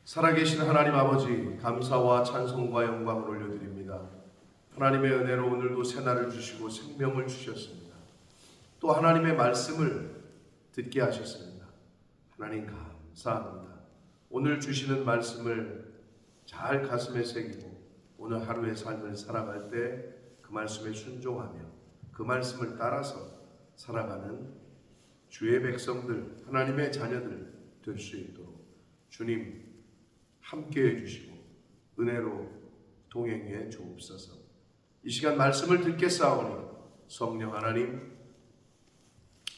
살아계신 하나님 아버지, 감사와 찬송과 영광을 올려드립니다. 하나님의 은혜로 오늘도 새날을 주시고 생명을 주셨습니다. 또 하나님의 말씀을 듣게 하셨습니다. 하나님 감사합니다. 오늘 주시는 말씀을 잘 가슴에 새기고 오늘 하루의 삶을 살아갈 때 그 말씀에 순종하며 그 말씀을 따라서 살아가는 주의 백성들, 하나님의 자녀들 될 수 있도록 주님 함께해 주시고 은혜로 동행해 주옵소서. 이 시간 말씀을 듣겠사오니 성령 하나님,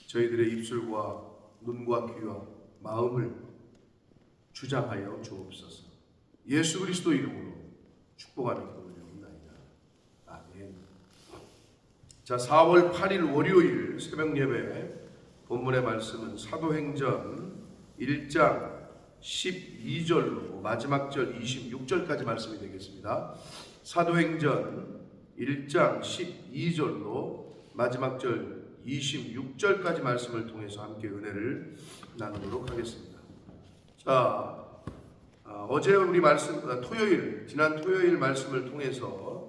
저희들의 입술과 눈과 귀와 마음을 주장하여 주옵소서. 예수 그리스도 이름으로 축복하며 기도드리옵나이다. 아멘. 자, 4월 8일 월요일 새벽 예배 본문의 말씀은 사도행전 1장 12절로 마지막 절 26절까지 말씀이 되겠습니다. 사도행전 1장 12절로 마지막 절 26절까지 말씀을 통해서 함께 은혜를 나누도록 하겠습니다. 자, 어제 우리 말씀, 지난 토요일 말씀을 통해서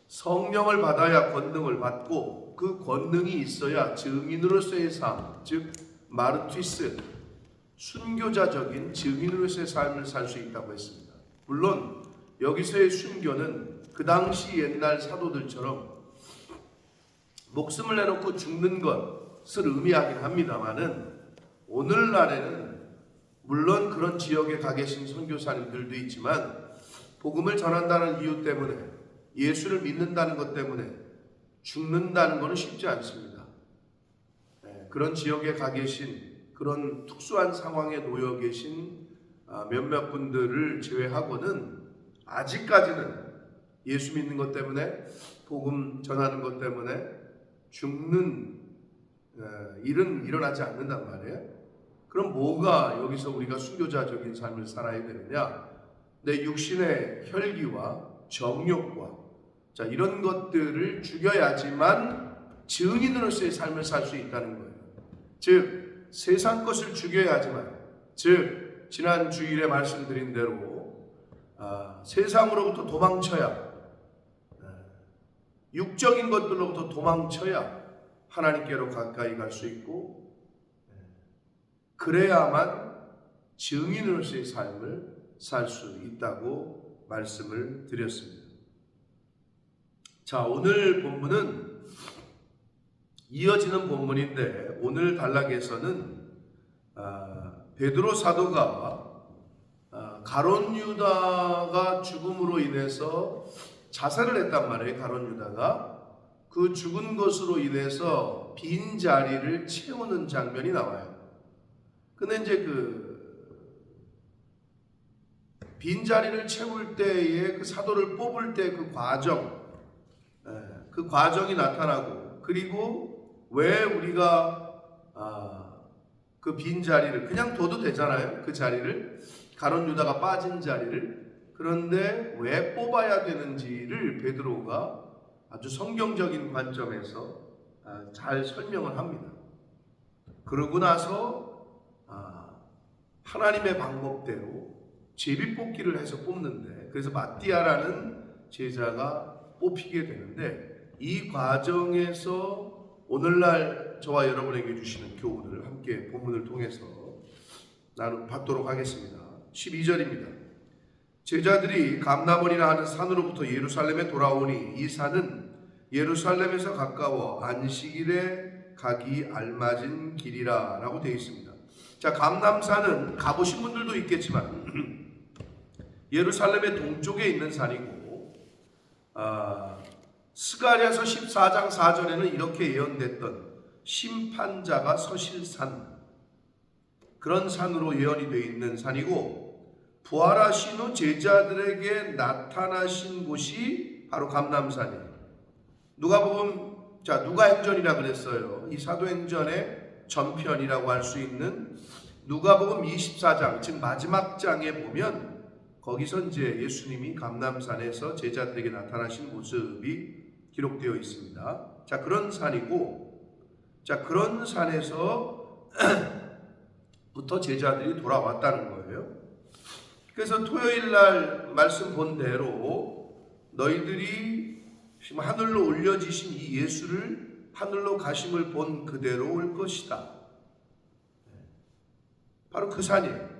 성령을 받아야 권능을 받고 그 권능이 있어야 증인으로서의 삶, 즉 마르티스, 순교자적인 증인으로서의 삶을 살 수 있다고 했습니다. 물론 여기서의 순교는 그 당시 옛날 사도들처럼 목숨을 내놓고 죽는 것을 의미하긴 합니다만은 오늘날에는 물론 그런 지역에 가 계신 선교사님들도 있지만 복음을 전한다는 이유 때문에 예수를 믿는다는 것 때문에 죽는다는 것은 쉽지 않습니다. 그런 지역에 가 계신 그런 특수한 상황에 놓여 계신 몇몇 분들을 제외하고는 아직까지는 예수 믿는 것 때문에 복음 전하는 것 때문에 죽는 일은 일어나지 않는단 말이에요. 그럼 뭐가 여기서 우리가 순교자적인 삶을 살아야 되느냐? 내 육신의 혈기와 정욕과 이런 것들을 죽여야지만 증인으로서의 삶을 살 수 있다는 거예요. 즉 세상 것을 죽여야지만, 즉 지난 주일에 말씀드린 대로 세상으로부터 도망쳐야, 육적인 것들로부터 도망쳐야 하나님께로 가까이 갈 수 있고, 그래야만 증인으로서의 삶을 살 수 있다고 말씀을 드렸습니다. 자, 오늘 본문은 이어지는 본문인데 오늘 단락에서는 베드로 사도가 가룟 유다가 죽음으로 인해서 자살을 했단 말이에요. 가룟 유다가 그 죽은 것으로 인해서 빈 자리를 채우는 장면이 나와요. 근데 이제 빈 자리를 채울 때에 그 사도를 뽑을 때 그 과정이 나타나고, 그리고 왜 우리가 그 빈 자리를 그냥 둬도 되잖아요. 그 자리를, 가룟 유다가 빠진 자리를, 그런데 왜 뽑아야 되는지를 베드로가 아주 성경적인 관점에서 잘 설명을 합니다. 그러고 나서 하나님의 방법대로 제비뽑기를 해서 뽑는데, 그래서 마띠아라는 제자가 뽑히게 되는데, 이 과정에서 오늘날 저와 여러분에게 주시는 교훈을 함께 본문을 통해서 받도록 하겠습니다. 12절입니다. 제자들이 감나원이라 하는 산으로부터 예루살렘에 돌아오니 이 산은 예루살렘에서 가까워 안식일에 가기 알맞은 길이라 라고 되어 있습니다. 자, 감남산은 가보신 분들도 있겠지만 예루살렘의 동쪽에 있는 산이고, 스가랴서 14장 4절에는 이렇게 예언됐던 심판자가 서실 산, 그런 산으로 예언이 되어 있는 산이고, 부활하신 후 제자들에게 나타나신 곳이 바로 감람산이에요. 누가행전이라 그랬어요. 이 사도행전의 전편이라고 할 수 있는 누가복음 24장, 즉 마지막 장에 보면 거기서 이제 예수님이 감람산에서 제자들에게 나타나신 모습이 기록되어 있습니다. 자, 그런 산이고, 그런 산에서부터 제자들이 돌아왔다는 거예요. 그래서 토요일 날 말씀 본 대로 너희들이 지금 하늘로 올려지신 이 예수를 하늘로 가심을 본 그대로 올 것이다. 바로 그 산이에요.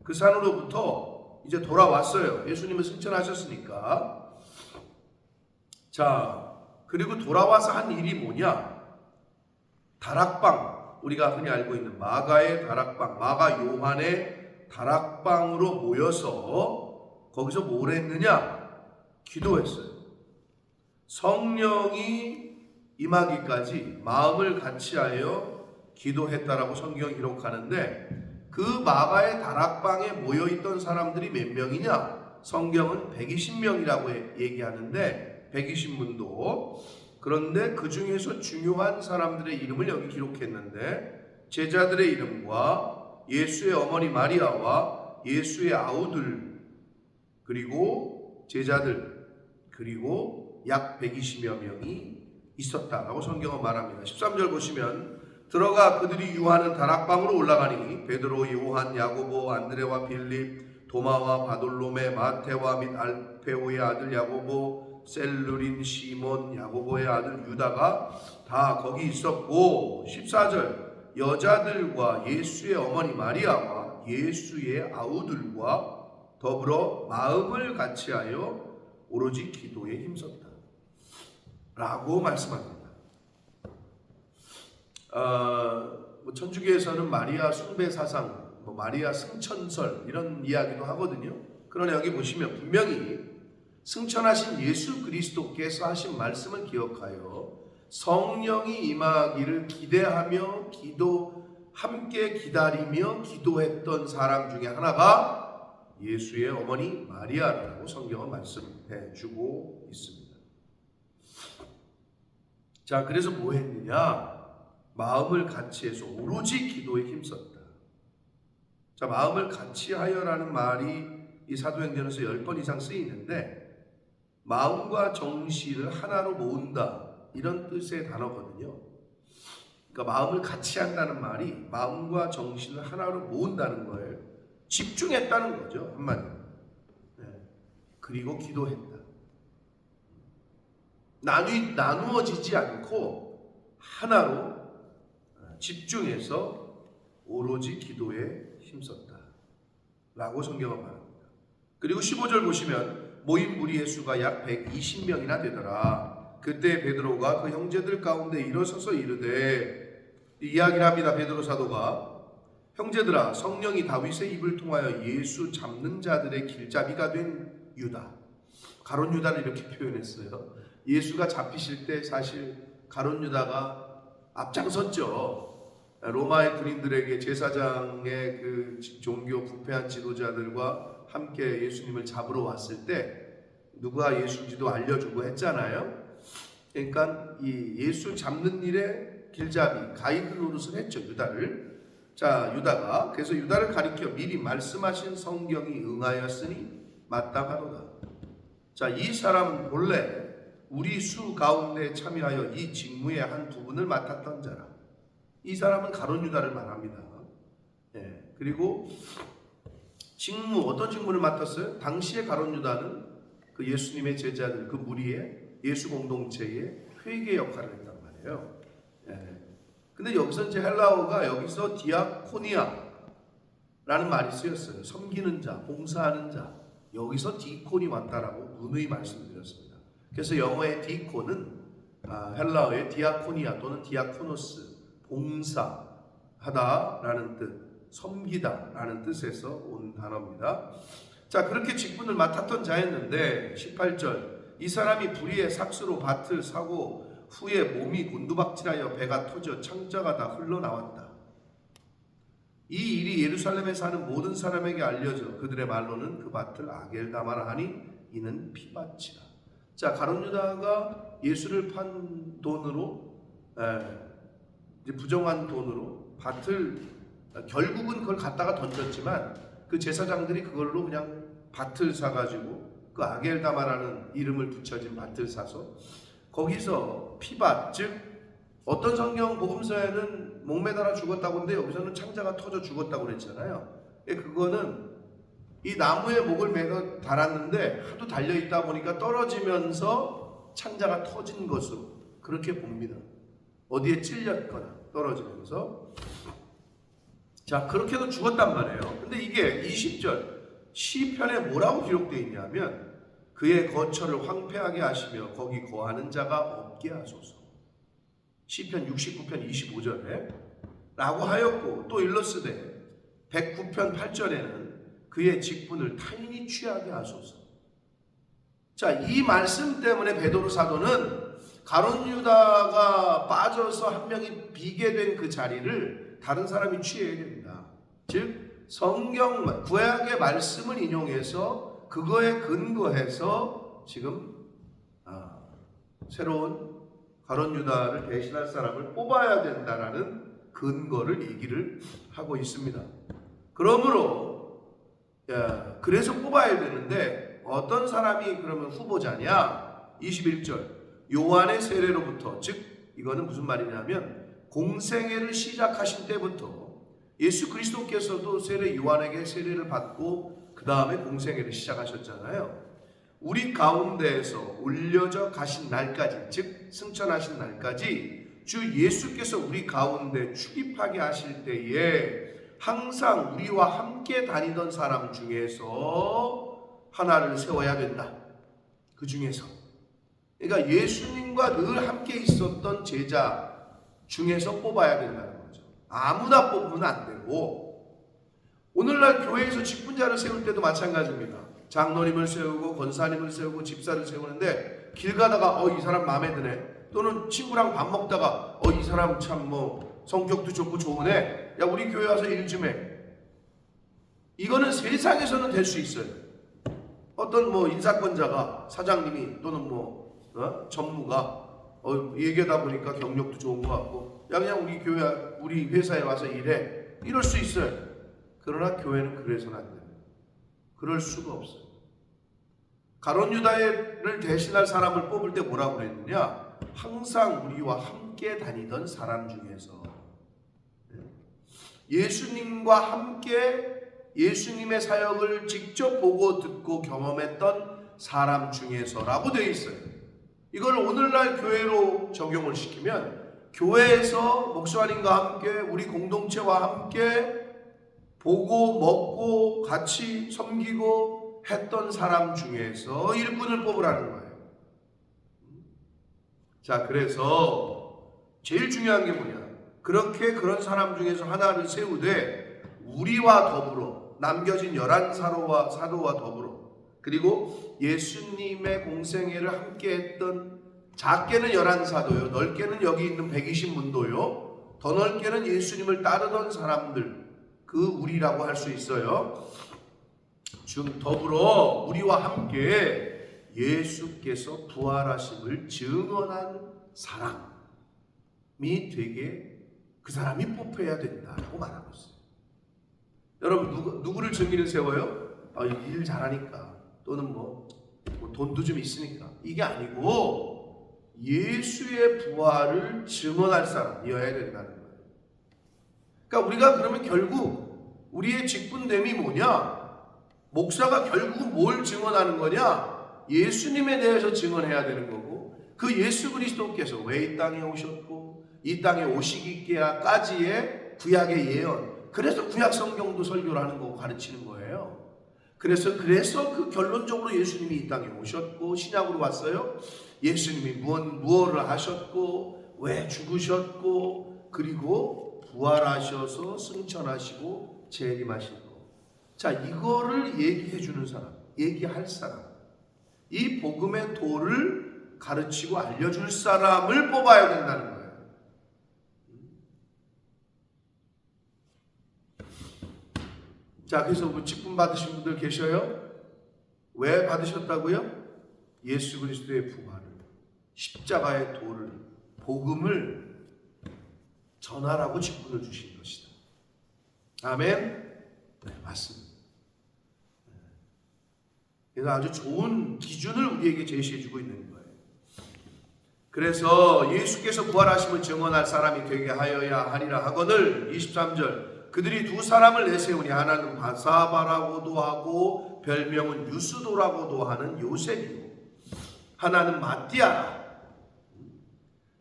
그 산으로부터 이제 돌아왔어요. 예수님을 승천하셨으니까. 자, 그리고 돌아와서 한 일이 뭐냐? 다락방, 우리가 흔히 알고 있는 마가의 다락방, 마가 요한의 다락방으로 모여서 거기서 뭘 했느냐? 기도했어요. 성령이 임하기까지 마음을 같이하여 기도했다라고 성경이 기록하는데, 그 마가의 다락방에 모여있던 사람들이 몇 명이냐? 성경은 120명이라고 얘기하는데 120문도. 그런데 그 중에서 중요한 사람들의 이름을 여기 기록했는데, 제자들의 이름과 예수의 어머니 마리아와 예수의 아우들, 그리고 제자들, 그리고 약 120여 명이 있었다라고 성경은 말합니다. 13절 보시면, 들어가 그들이 유하는 다락방으로 올라가니 베드로, 요한, 야고보, 안드레와 빌립, 도마와 바돌로메, 마테와 및 알페오의 아들 야고보, 셀루린, 시몬, 야고보의 아들 유다가 다 거기 있었고, 14절 여자들과 예수의 어머니 마리아와 예수의 아우들과 더불어 마음을 같이하여 오로지 기도에 힘썼다 라고 말씀합니다. 천주교에서는 마리아 숭배 사상, 마리아 승천설 이런 이야기도 하거든요. 그러나 여기 보시면 분명히 승천하신 예수 그리스도께서 하신 말씀을 기억하여 성령이 임하기를 기대하며 함께 기다리며 기도했던 사람 중에 하나가 예수의 어머니 마리아라고 성경은 말씀해 주고 있습니다. 자, 그래서 뭐 했느냐? 마음을 같이해서 오로지 기도에 힘썼다. 자, 마음을 같이하여라는 말이 이 사도행전에서 10번 이상 쓰이는데, 마음과 정신을 하나로 모은다 이런 뜻의 단어거든요. 그러니까 마음을 같이 한다는 말이 마음과 정신을 하나로 모은다는 거예요. 집중했다는 거죠, 한마디로. 그리고 기도했다. 나누어지지 않고 하나로 집중해서 오로지 기도에 힘썼다 라고 성경은 말합니다. 그리고 15절 보시면 모인 무리의 수가 약 120명이나 되더라. 그때 베드로가 그 형제들 가운데 일어서서 이르되, 이야기를 합니다. 베드로 사도가, 형제들아, 성령이 다윗의 입을 통하여 예수 잡는 자들의 길잡이가 된 유다, 가룟 유다를 이렇게 표현했어요. 예수가 잡히실 때 사실 가룟 유다가 앞장섰죠. 로마의 군인들에게 제사장의 그 종교 부패한 지도자들과 함께 예수님을 잡으러 왔을 때 누가 예수인지도 알려주고 했잖아요. 그러니까 이 예수 잡는 일에 길잡이, 가이드 노릇을 했죠, 유다를. 자, 유다가, 그래서 유다를 가리켜 미리 말씀하신 성경이 응하였으니 마땅하도다. 자, 이 사람은 본래 우리 수 가운데 참여하여 이 직무의 한 부분을 맡았던 자라. 이 사람은 가룟 유다를 말합니다. 그리고 어떤 직무를 맡았어요? 당시에 가룟 유다는 그 예수님의 제자들, 그 무리의 예수 공동체의 회계 역할을 했단 말이에요. 근데 여기서 이제 헬라어가 여기서 디아코니아라는 말이 쓰였어요. 섬기는 자, 봉사하는 자. 여기서 디콘이 왔다라고 누누이 말씀드렸습니다. 그래서 영어의 디콘은 헬라어의 디아코니아 또는 디아코노스, 봉사하다라는 뜻, 섬기다라는 뜻에서 온 단어입니다. 자, 그렇게 직분을 맡았던 자였는데 18절, 이 사람이 불의의 삭수로 밭을 사고 후에 몸이 곤두박질하여 배가 터져 창자가 다 흘러나왔다. 이 일이 예루살렘에 사는 모든 사람에게 알려져 그들의 말로는 그 밭을 아겔다마라 하니 이는 피밭이라. 자, 가룟 유다가 예수를 판 돈으로, 이제 부정한 돈으로 밭을, 결국은 그걸 갖다가 던졌지만 그 제사장들이 그걸로 그냥 밭을 사가지고 그 아겔다마라는 이름을 붙여진 밭을 사서 거기서 피밭, 즉 어떤 성경 복음서에는 목매달아 죽었다고 하는데 여기서는 창자가 터져 죽었다고 그랬잖아요. 그거는 이 나무에 목을 매어 달았는데 하도 달려있다 보니까 떨어지면서 창자가 터진 것으로 그렇게 봅니다. 어디에 찔렸거나 떨어지면서. 자, 그렇게도 죽었단 말이에요. 근데 이게 20절 시편에 뭐라고 기록되어 있냐면 그의 거처를 황폐하게 하시며 거기 거하는 자가 없게 하소서. 시편 69편 25절에 라고 하였고, 또 일러스되 109편 8절에는 그의 직분을 타인이 취하게 하소서. 자, 이 말씀 때문에 베드로 사도는 가룟 유다가 빠져서 한 명이 비게 된 그 자리를 다른 사람이 취해야 됩니다. 즉 성경 구약의 말씀을 인용해서 그거에 근거해서 지금 새로운 가룟 유다를 대신할 사람을 뽑아야 된다라는 근거를 얘기를 하고 있습니다. 그러므로 그래서 뽑아야 되는데 어떤 사람이 그러면 후보자냐? 21절 요한의 세례로부터, 즉 이거는 무슨 말이냐면 공생애를 시작하신 때부터 예수 그리스도께서도 요한에게 세례를 받고 그 다음에 공생애를 시작하셨잖아요. 우리 가운데에서 올려져 가신 날까지, 즉 승천하신 날까지 주 예수께서 우리 가운데 출입하게 하실 때에 항상 우리와 함께 다니던 사람 중에서 하나를 세워야 된다. 그 중에서, 그러니까 예수님과 늘 함께 있었던 제자 중에서 뽑아야 된다는 거죠. 아무나 뽑으면 안 되고, 오늘날 교회에서 직분자를 세울 때도 마찬가지입니다. 장로님을 세우고 권사님을 세우고 집사를 세우는데 길 가다가 이 사람 마음에 드네, 또는 친구랑 밥 먹다가 이 사람 참 성격도 좋고 좋으네, 야 우리 교회 와서 일 좀 해. 이거는 세상에서는 될 수 있어요. 어떤 인사권자가, 사장님이 또는 전무가 얘기하다 보니까 경력도 좋은 것 같고, 야 그냥 우리 교회, 우리 회사에 와서 일해, 이럴 수 있어요. 그러나 교회는 그래서는 안 돼요. 그럴 수가 없어요. 가룟 유다를 대신할 사람을 뽑을 때 뭐라고 그랬느냐? 항상 우리와 함께 다니던 사람 중에서, 예수님과 함께 예수님의 사역을 직접 보고 듣고 경험했던 사람 중에서라고 되어 있어요. 이걸 오늘날 교회로 적용을 시키면 교회에서 목사님과 함께 우리 공동체와 함께 보고 먹고 같이 섬기고 했던 사람 중에서 일꾼을 뽑으라는 거예요. 자, 그래서 제일 중요한 게 뭐냐? 그렇게 그런 사람 중에서 하나를 세우되 우리와 더불어 남겨진 11사도와 더불어, 그리고 예수님의 공생애를 함께 했던, 작게는 11사도요, 넓게는 여기 있는 120문도요, 더 넓게는 예수님을 따르던 사람들, 그 우리라고 할 수 있어요. 즉 더불어 우리와 함께 예수께서 부활하심을 증언한 사람이 되게 그 사람이 뽑혀야 된다라고 말하고 있어요. 여러분 누구를 증인을 세워요? 일 잘하니까, 또는 돈도 좀 있으니까. 이게 아니고 예수의 부활을 증언할 사람이어야 된다는 거예요. 그러니까 우리가 그러면 결국 우리의 직분됨이 뭐냐? 목사가 결국 뭘 증언하는 거냐? 예수님에 대해서 증언해야 되는 거고, 그 예수 그리스도께서 왜 이 땅에 오셨고 이 땅에 오시기까지의 구약의 예언, 그래서 구약 성경도 설교를 하는 거고 가르치는 거예요. 그래서 그 결론적으로 예수님이 이 땅에 오셨고 신약으로 왔어요. 예수님이 무엇을 하셨고 왜 죽으셨고 그리고 부활하셔서 승천하시고 재림하신 거. 자, 이거를 얘기해 주는 사람, 얘기할 사람, 이 복음의 도를 가르치고 알려줄 사람을 뽑아야 된다는 거예요. 자, 그래서 직분 받으신 분들 계셔요? 왜 받으셨다고요? 예수 그리스도의 부활을, 십자가의 도를, 복음을 전하라고 직분을 주신 것이다. 아멘? 네, 맞습니다. 그래서 아주 좋은 기준을 우리에게 제시해주고 있는 거예요. 그래서 예수께서 부활하심을 증언할 사람이 되게 하여야 하리라 하거늘, 23절 그들이 두 사람을 내세우니 하나는 바사바라고도 하고 별명은 유스도라고도 하는 요셉이요 하나는 마띠아라.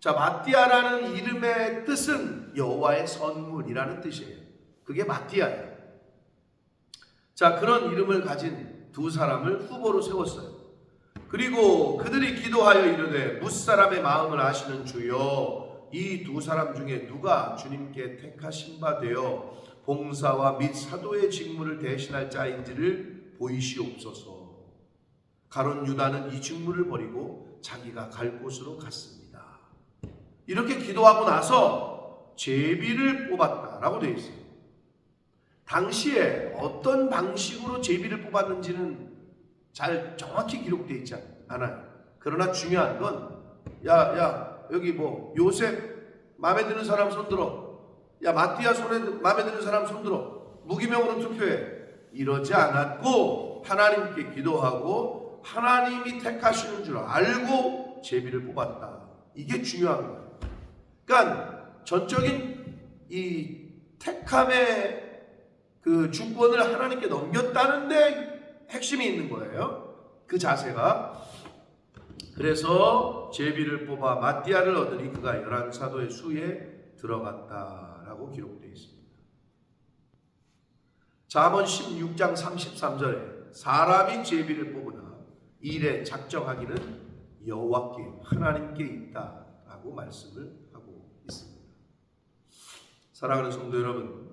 자, 마띠아라는 이름의 뜻은 여호와의 선물이라는 뜻이에요. 그게 마띠아예요. 자, 그런 이름을 가진 두 사람을 후보로 세웠어요. 그리고 그들이 기도하여 이르되 무사람의 마음을 아시는 주여, 이 두 사람 중에 누가 주님께 택하신 바 되어 봉사와 및 사도의 직무를 대신할 자인지를 보이시옵소서. 가룟 유다는 이 직무를 버리고 자기가 갈 곳으로 갔습니다. 이렇게 기도하고 나서 제비를 뽑았다라고 되어 있어요. 당시에 어떤 방식으로 제비를 뽑았는지는 잘 정확히 기록되어 있지 않아요. 그러나 중요한 건 여기 뭐 요셉 마음에 드는 사람 손들어, 마띠아 마음에 드는 사람 손들어, 무기명으로 투표해, 이러지 않았고 하나님께 기도하고 하나님이 택하시는 줄 알고 제비를 뽑았다. 이게 중요한 거예요. 그러니까 전적인 이 택함의 그 주권을 하나님께 넘겼다는 데 핵심이 있는 거예요. 그 자세가. 그래서 제비를 뽑아 마띠아를 얻으니 그가 11사도의 수에 들어갔다라고 기록되어 있습니다. 잠언 16장 33절에 사람이 제비를 뽑으나 일에 작정하기는 여호와께 하나님께 있다라고 말씀을 하고 있습니다. 사랑하는 성도 여러분,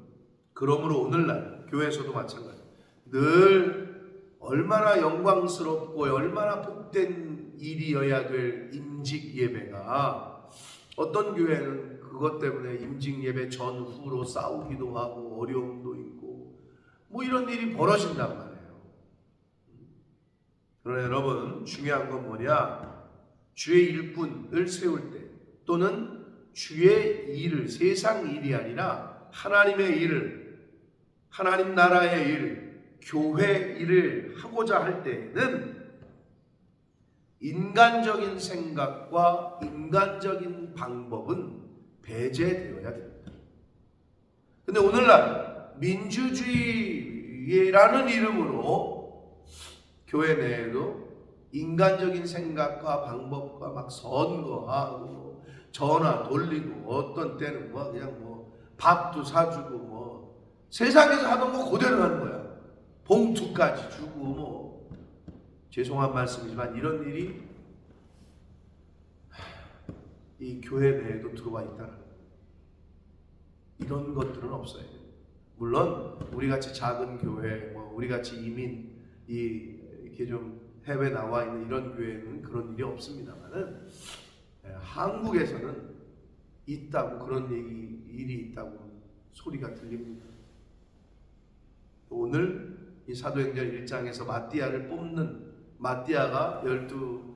그러므로 오늘날 교회에서도 마찬가지, 늘 얼마나 영광스럽고 얼마나 복된 일이어야 될 임직 예배가, 어떤 교회는 그것 때문에 임직 예배 전후로 싸우기도 하고 어려움도 있고 뭐 이런 일이 벌어진단 말이에요. 그러나 여러분, 중요한 건 뭐냐? 주의 일꾼을 세울 때, 또는 주의 일을, 세상 일이 아니라 하나님의 일을, 하나님 나라의 일, 교회 일을 하고자 할 때에는 인간적인 생각과 인간적인 방법은 배제되어야 됩니다. 근데 오늘날 민주주의라는 이름으로 교회 내에도 인간적인 생각과 방법과 막 선거하고 전화 돌리고, 어떤 때는 뭐 그냥 뭐 밥도 사주고 뭐 세상에서 하던 거 그대로 하는 거야. 봉투까지 주고 뭐. 죄송한 말씀이지만 이런 일이 이 교회 내에도 들어와 있다는, 이런 것들은 없어야 돼요. 물론 우리 같이 작은 교회, 뭐 우리 같이 이민 이렇게 좀 해외 나와 있는 이런 교회는 그런 일이 없습니다만은, 한국에서는 있다고, 그런 일이 있다고 소리가 들립니다. 오늘 이 사도행전 1장에서 마띠아를 뽑는, 마띠아가 12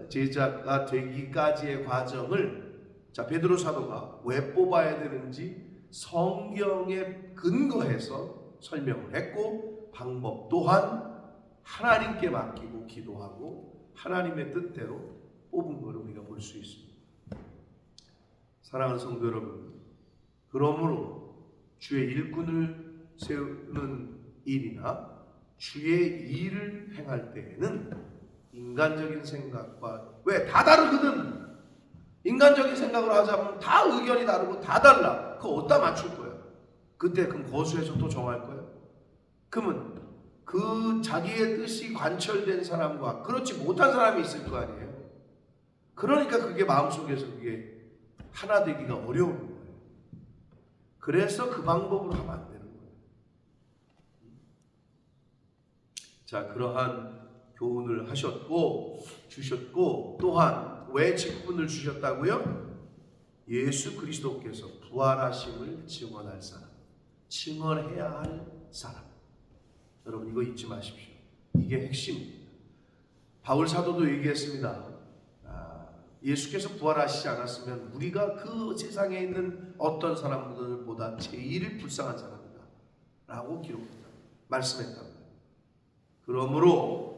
제자가 되기까지의 과정을, 자, 베드로 사도가 왜 뽑아야 되는지 성경에 근거해서 설명을 했고, 방법 또한 하나님께 맡기고 기도하고 하나님의 뜻대로 뽑은 것을 우리가 볼 수 있습니다. 사랑하는 성도 여러분, 그러므로 주의 일꾼을 세우는 일이나 주의 일을 행할 때에는 인간적인 생각과, 왜 다 다르거든. 인간적인 생각으로 하자면 다 의견이 다르고 다 달라. 그거 어디다 맞출 거야? 그때 그럼 거수해서 또 정할 거야? 그러면 그 자기의 뜻이 관철된 사람과 그렇지 못한 사람이 있을 거 아니에요? 그러니까 그게 마음속에서 그게 하나 되기가 어려운 거예요. 그래서 그 방법으로 하면 안 되는 거예요. 자, 그러한 교훈을 주셨고, 또한 왜 직분을 주셨다고요? 예수 그리스도께서 부활하심을 증언할 사람, 증언해야 할 사람. 여러분, 이거 잊지 마십시오. 이게 핵심입니다. 바울 사도도 얘기했습니다. 예수께서 부활하시지 않았으면 우리가 그 세상에 있는 어떤 사람들보다 제일 불쌍한 사람이다 라고 말씀했답니다. 그러므로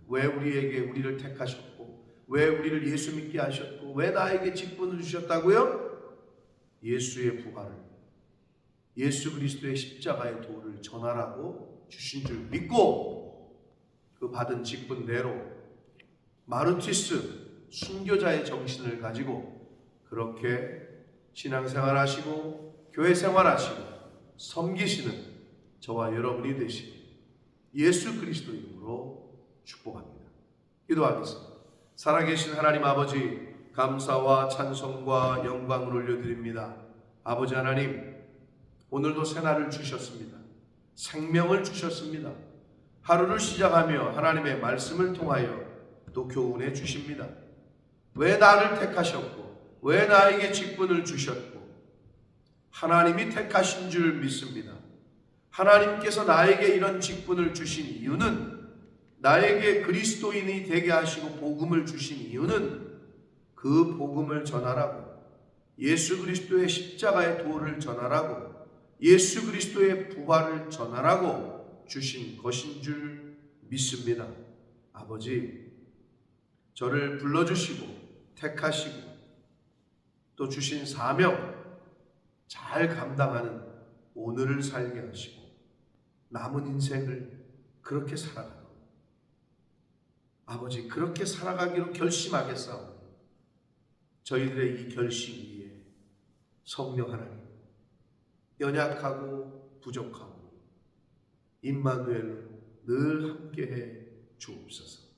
왜 우리를 택하셨고, 왜 우리를 예수 믿게 하셨고, 왜 나에게 직분을 주셨다고요? 예수의 부활을 예수 그리스도의 십자가의 도를 전하라고 주신 줄 믿고 그 받은 직분대로 마르티스 순교자의 정신을 가지고 그렇게 신앙생활하시고 교회 생활하시고 섬기시는 저와 여러분이 되시길 예수 그리스도 이름으로 축복합니다. 기도하겠습니다. 살아계신 하나님 아버지, 감사와 찬송과 영광을 올려드립니다. 아버지 하나님, 오늘도 새날을 주셨습니다. 생명을 주셨습니다. 하루를 시작하며 하나님의 말씀을 통하여 또 교훈해 주십니다. 왜 나를 택하셨고 왜 나에게 직분을 주셨고 하나님이 택하신 줄 믿습니다. 하나님께서 나에게 이런 직분을 주신 이유는, 나에게 그리스도인이 되게 하시고 복음을 주신 이유는 그 복음을 전하라고, 예수 그리스도의 십자가의 도를 전하라고, 예수 그리스도의 부활을 전하라고 주신 것인 줄 믿습니다. 아버지, 저를 불러주시고 택하시고 또 주신 사명 잘 감당하는 오늘을 살게 하시고 남은 인생을 그렇게 살아가고, 아버지 그렇게 살아가기로 결심하겠사오니 저희들의 이 결심 위에 성령 하나님, 연약하고 부족하고 임마누엘로 늘 함께해 주옵소서.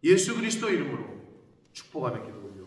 예수 그리스도 이름으로 축복하며 기도 올려